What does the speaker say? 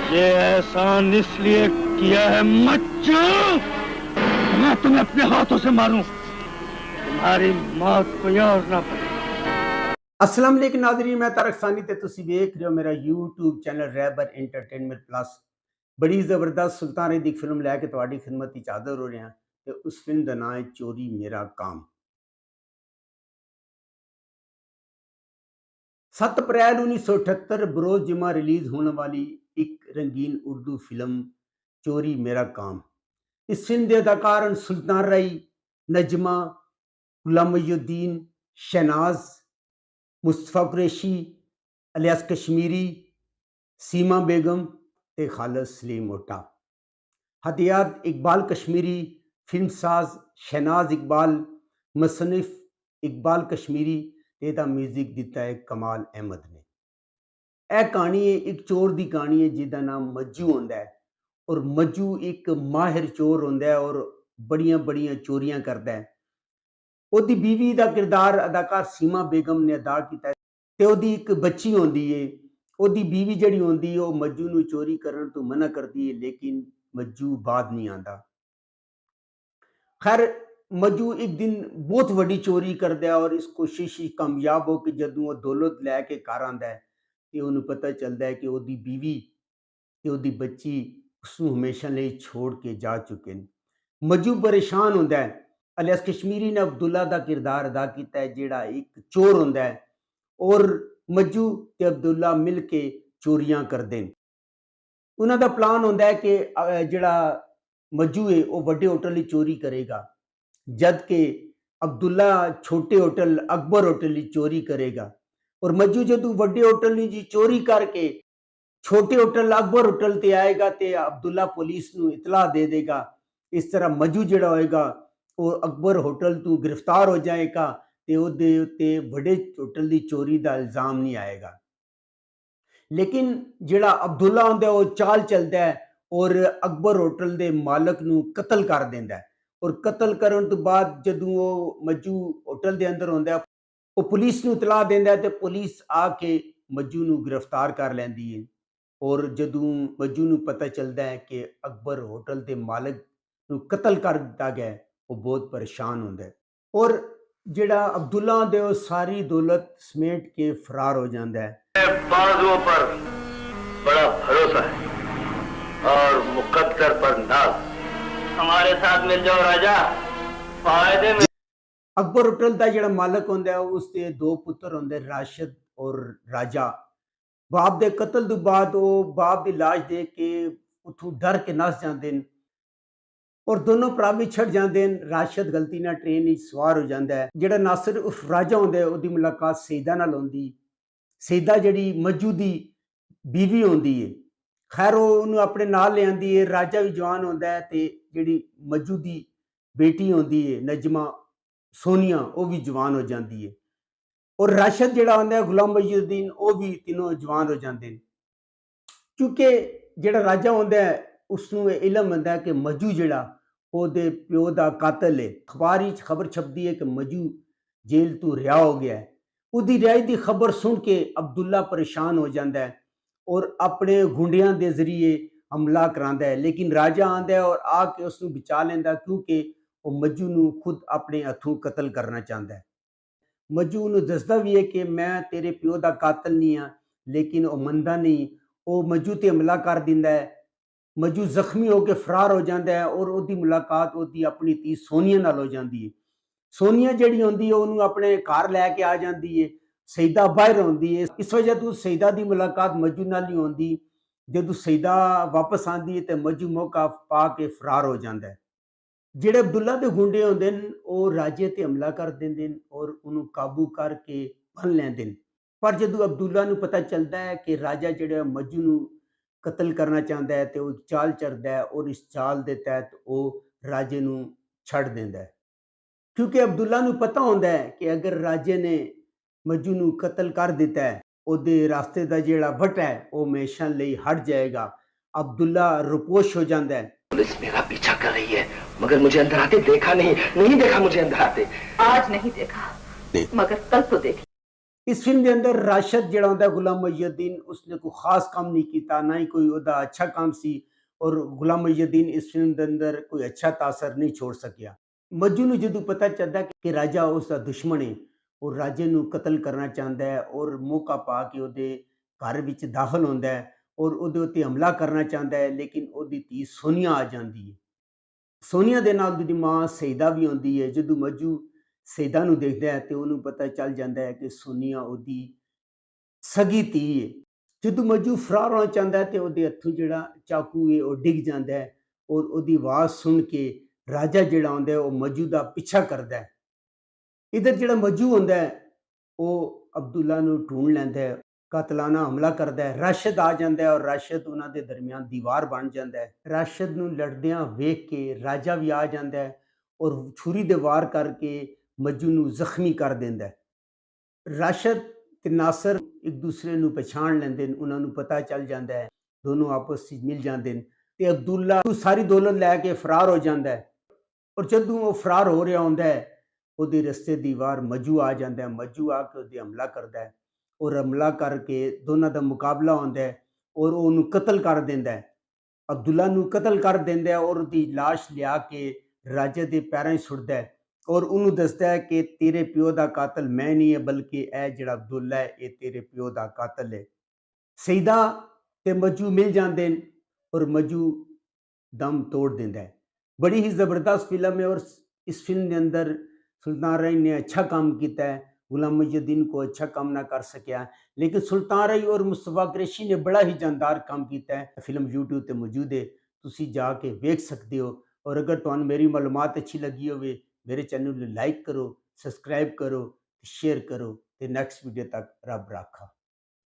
ये एहसान इसलिए किया है मच्चू, मैं तुम्हें अपने हाथों से मारूं, तुम्हारी मौत कोई और ना पड़े। अस्सलाम वालेकुम नाज़रीन, मैं तारक सानी ते तुसी देख रहे हो मेरा यूट्यूब चैनल रैबर एंटरटेनमेंट प्लस। बड़ी ज़बरदस्त सुल्तान दी फिल्म लैके तुहाडी खिदमत विच हाज़र हो रहे हैं ते उस फिल्म दा नाम है चोरी मेरा काम। 7 अप्रैल 1978 बरोज़ जुमा रिलीज़ होने वाली एक रंगीन उर्दू फिल्म चोरी मेरा काम। इस फिल्म के अदाकार सुल्तान राई, नजमा, गुलाम मोइनुद्दीन, शहनाज, मुस्तफ़ा कुरैशी अलियास कश्मीरी, सीमा बेगम ते खालिद सलीम ओटा। हदियात इकबाल कश्मीरी, फिल्म साज शहनाज इकबाल, मुसन्निफ इकबाल कश्मीरी ते दा म्यूजिक दिता है कमाल अहमद ने। यह कहानी है एक चोर की कहानी है जिसका नाम मज्जू होंदा है और मज्जू एक माहिर चोर होंदा है और बड़ियां बड़ियां चोरियां करता है। ਉਹਦੀ बीवी का किरदार अदाकार सीमा बेगम ने अदा किया ਤੇ ਉਹਦੀ ਇੱਕ ਬੱਚੀ ਹੁੰਦੀ ਏ। ਉਹਦੀ बीवी ਜਿਹੜੀ ਹੁੰਦੀ ਏ ਉਹ ਮੱਜੂ ਨੂੰ ਚੋਰੀ ਕਰਨ ਤੋਂ ਮਨਾ ਕਰਦੀ ਏ, ਲੇਕਿਨ ਮੱਜੂ ਬਾਦ ਨਹੀਂ ਆਂਦਾ। खैर मज्जू एक दिन बहुत वड्डी चोरी करता है और इस कोशिश कामयाब हो कि जदों वो दौलत लैके घर आंदा है ते उन्हें पता चलता है कि उसकी बीवी ते उसकी बच्ची उसनूं हमेशा लिए छोड़ के जा चुके हैं। मज्जू परेशान होंदा है। अलियास कश्मीरी ने अब्दुल्ला का किरदार अदा किया है जिहड़ा एक चोर होंदा है और मज्जू ते अब्दुल्ला मिल के चोरियां करते हैं। उन्हां दा प्लान होंदा है कि जिहड़ा मज्जू है वो वड्डे होटल की चोरी करेगा, जद के अब्दुल्ला छोटे होटल अकबर होटल की चोरी करेगा। और मज्जू जदों वड्डे होटल की चोरी करके छोटे होटल अकबर होटल ते आएगा ते अब्दुल्ला पुलिस नूं इतला दे देगा। इस तरह मज्जू जिहड़ा होएगा वो अकबर होटल तो गिरफ्तार हो जाएगा ते उहदे उत्ते वड्डे होटल की चोरी का इल्जाम नहीं आएगा। लेकिन जिहड़ा अब्दुल्ला होंदा वो चाल चलदा है और अकबर होटल के मालक नूं कतल कर देंदा है। और कतल करन तो बाद जदों वो मज्जू होटल के अंदर होंदा है वो पुलिस नूं इतला देंदा है ते पुलिस आके मज्जू नूं गिरफ्तार कर लैंदी है। और जदों मज्जू नूं पता चलता है कि अकबर होटल के मालक नूं कतल कर दिता गया है, वो बहुत परेशान होंदा है और जिहड़ा अब्दुल्ला होंदा है वो सारी दौलत समेट के फरार हो जाता है। बाजुओं पर बड़ा भरोसा है और मुकद्दर पर नाज। हमारे साथ मिल जाओ राजा, फायदे में। अकबर होटल का जिहड़ा मालक होंदा है उसके दो पुत्र होंदे राशिद और राजा। बाप के कतल तो बाद वो बाप की लाश देख के उथों डर के नस जाते हैं और दोनों भरा भी छड़ जाते हैं। राशिद गलती ना ट्रेन में सवार हो जाता है। जिहड़ा नासिर उर्फ राजा होंदा है उसकी मुलाकात सईदा नाल होंदी। सईदा जिहड़ी मज्जू की बीवी होंदी है। खैर वो उन्होंने अपने नाल ले आंदी है। राजा भी जवान होंदा है ते जिहड़ी मज्जू की बेटी होंदी है नजमा सोनिया वो भी जवान हो जाती है और राशिद जिहड़ा होंदा है गुलाम मोइनुद्दीन वो भी तीनों जवान हो जाते हैं। क्योंकि जिहड़ा राजा होंदा है उसनूं इलम होंदा है कि मज्जू जिहड़ा ਉਹਦੇ ਪਿਓ ਦਾ ਕਾਤਲ है। अखबार विच खबर छपदी है कि मज्जू जेल तो रिहा हो गया है। उसदी रिहाई की खबर सुन के अब्दुल्ला परेशान हो जाता है और अपने गुंडियां के जरिए हमला करांदा है। लेकिन राजा आंदा है और आके उसनूं बचा लैंदा क्योंकि वो मज्जू नूं खुद अपने हथों कतल करना चाहता है। मज्जू नूं दसदा भी है कि मैं तेरे प्यो का कातल नहीं हाँ, लेकिन वो मनदा नहीं। वो मज्जू ते हमला कर दिंदा है। मज्जू जख्मी होकर फरार हो जाता है और उसकी मुलाकात उसकी अपनी धी सोनिया नाल हो जाती है। सोनिया जिहड़ी होंदी है उन्होंने अपने घर लैके आ जाती है। सईदा बाहर होंदी है। इस वजह तो सईदा की मुलाकात मज्जू नाल नहीं होंदी। जदों सईदा वापस आती है तो मज्जू मौका पा के फरार हो जाता है। जिहड़े अब्दुल्ला के गुंडे होंदे हैं वो राजे ते हमला कर देंदे हैं और उन्होंने काबू करके बन लैंदे हैं। पर जदों अब्दुल्ला नूं पता चलता है कि राजा जिहड़ा मज्जू नूं कतल करना चाहता है तो वो चाल चढ़ता है और इस चाल के तहत वो राजे नूं छड़ देंदा है। क्योंकि अब्दुल्ला नूं पता होंदा है कि अगर राजे ने मज्जू नूं कतल कर दिता है ਉਹਦੇ रास्ते का जिहड़ा वट है वो हमेशा लिए हट जाएगा। अब्दुल्ला रुपोश हो जाता है। पुलिस मेरा पीछा कर रही है मगर मुझे अंदर आते देखा नहीं देखा मुझे अंदर आते। आज नहीं देखा मगर कल तो देख। इस फिल्म के अंदर राशिद जिहड़ा हुंदा गुलाम मुइनुद्दीन उसने कोई खास काम नहीं किया, ना ही कोई उहदा अच्छा काम सी और गुलाम मुइनुद्दीन इस फिल्म के अंदर कोई अच्छा तासर नहीं छोड़ सकिया। मज्जू नूं जदों पता चलदा कि राजा उसका दुश्मन है और राजे नूं कतल करना चाहता है और मौका पा के उहदे घर विच दाखल होंदा है और उहदे उत्ते हमला करना चाहता है, लेकिन उहदी धी सोनिया आ जाती है। सोनिया दे नाल उहदी मां सईदा भी आउंदी है। जदों मज्जू सईदा नूं देखदा है तो उहनूं पता चल जांदा है कि सोनिया उहदी सगी धी है। जदों मज्जू फरार होना चाहता है तो उहदे हत्थों जिहड़ा चाकू है वह डिग जांदा है और उहदी आवाज़ सुन के राजा जिहड़ा आउंदा है वह मज्जू दा पीछा करदा है। इधर जिहड़ा मज्जू हुंदा है वह अब्दुल्ला नूं ढूंढ लैंदा है, कातलाना हमला करदा है। राशिद आ जांदा है और राशिद उहनां दे दरमियान दीवार बन जांदा है। राशिद नूं लड़दियां वेख के राजा भी आ जांदा है और छुरी दे वार करके मज्जू नूं ज़ख्मी कर देंदा है। राशिद ते नासिर एक दूसरे नूं पछाण लैंदे ने, उहनां नूं पता चल जांदा है, दोनों आपस च मिल जांदे ने ते अब्दुल्ला सारी दौलत लैके फरार हो जांदा है और जदों वो फरार हो रहा हुंदा है ਉਹਦੇ ਰਸਤੇ ਦੀ ਵਾਰ ਮੱਜੂ ਆ ਜਾਂਦਾ ਹੈ। ਮੱਜੂ ਆ ਕੇ ਉਹਦੇ ਹਮਲਾ ਕਰਦਾ ਹੈ ਔਰ ਹਮਲਾ ਕਰਕੇ ਦੋਨਾਂ ਦਾ ਮੁਕਾਬਲਾ ਹੁੰਦਾ ਹੈ ਔਰ ਉਹਨੂੰ ਕਤਲ ਕਰ ਦਿੰਦਾ ਹੈ। ਅਬਦੁੱਲਾ ਨੂੰ ਕਤਲ ਕਰ ਦਿੰਦਾ ਹੈ ਔਰ ਉਹਦੀ ਲਾਸ਼ ਲਿਆ ਕੇ ਰਾਜੇ ਦੇ ਪੈਰਾਂ 'ਚ ਸੁੱਟਦਾ ਹੈ ਔਰ ਉਹਨੂੰ ਦੱਸਦਾ ਹੈ ਕਿ ਤੇਰੇ ਪਿਓ ਦਾ ਕਾਤਲ ਮੈਂ ਨਹੀਂ ਹੈ, ਬਲਕਿ ਇਹ ਜਿਹੜਾ ਅਬਦੁੱਲਾ ਹੈ ਇਹ ਤੇਰੇ ਪਿਓ ਦਾ ਕਾਤਲ ਹੈ। ਸਈਦਾ ਤੇ ਮੱਜੂ ਮਿਲ ਜਾਂਦੇ ਨੇ ਔਰ ਮੱਜੂ दम तोड़ देता है। बड़ी ही ज़बरदस्त फिल्म है और इस फिल्म के अंदर सुल्तान रही ने अच्छा काम किया है। गुलाम मुइनुद्दीन को अच्छा काम ना कर सकिया, लेकिन सुल्तान रही और मुस्तफा कुरैशी ने बड़ा ही जानदार काम किया है। फिल्म यूट्यूब पर मौजूद है, तुसी जाके वेख सकते हो। और अगर तुहानू मेरी मालूमात अच्छी लगी हो मेरे चैनल को लाइक करो, सब्सक्राइब करो, शेयर करो। ते नेक्स्ट वीडियो तक रब राखा।